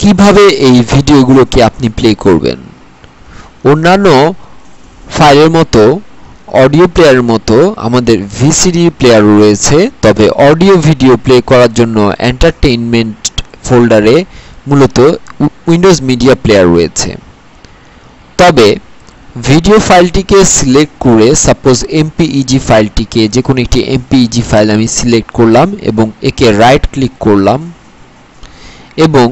কিভাবে এই ভিডিওগুলোকে আপনি প্লে করবেন। অন্যান্য ফাইলের মতো অডিও প্লেয়ারের মতো আমাদের ভিসিডি প্লেয়ার রয়েছে, তবে অডিও ভিডিও প্লে করার জন্য এন্টারটেইনমেন্ট ফোল্ডারে মূলত উইন্ডোজ মিডিয়া প্লেয়ার রয়েছে। তবে ভিডিও ফাইলটিকে সিলেক্ট করে সাপোজ এমপিইজি ফাইলটিকে যে কোনো একটি এমপিইজি ফাইল আমি সিলেক্ট করলাম এবং একে রাইট ক্লিক করলাম এবং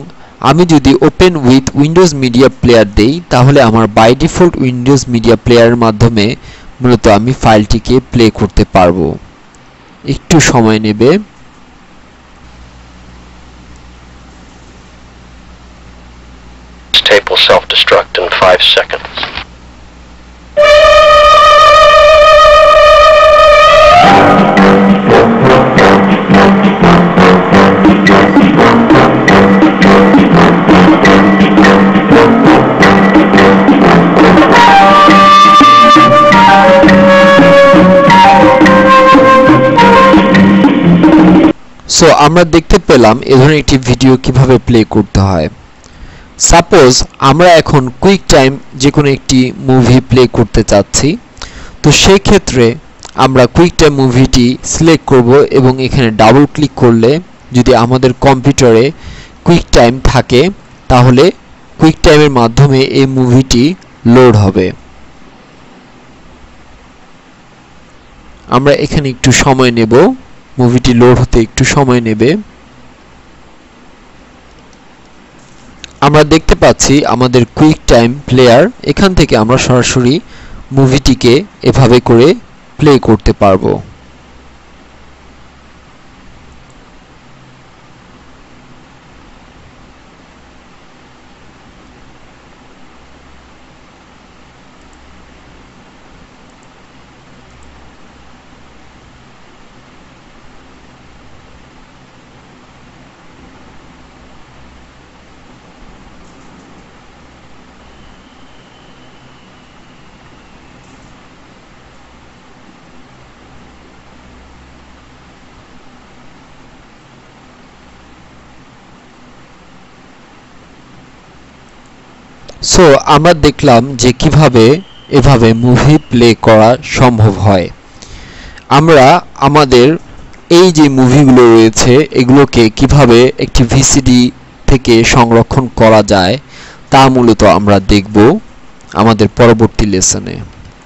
আমি যদি open with Windows media player দেই তাহলে আমার বাই ডিফল্ট উইন্ডোজ মিডিয়া প্লেয়ারের মাধ্যমে মূলত আমি ফাইলটিকে প্লে করতে পারবো। একটু সময় নেবে। Tape will self-destruct in 5 seconds. So আমরা দেখতে পেলাম এই ধরনের একটি ভিডিও কিভাবে প্লে করতে হয়। সাপোজ আমরা এখন কুইক টাইম যে কোনো একটি মুভি প্লে করতে চাচ্ছি, তো সেই ক্ষেত্রে আমরা কুইক টাইম মুভিটি সিলেক্ট করব এবং এখানে ডাবল ক্লিক করলে যদি আমাদের কম্পিউটারে কুইক টাইম থাকে তাহলে কুইক টাইমের মাধ্যমে এই মুভিটি লোড হবে। আমরা এখানে একটু সময় নেব, মুভিটি লোড হতে একটু সময় নেবে। আমরা দেখতে পাচ্ছি আমাদের কুইক টাইম প্লেয়ার, এখান থেকে আমরা সরাসরি মুভিটিকে এভাবে করে প্লে করতে পারবো। সো আমরা দেখলাম যে কিভাবে এভাবে মুভি প্লে করা সম্ভব হয়। আমরা আমাদের এই যে মুভিগুলো রয়েছে এগুলোকে কিভাবে একটি ভিসিডি থেকে সংরক্ষণ করা যায় তা মূলত আমরা দেখব আমাদের পরবর্তী লেসনে।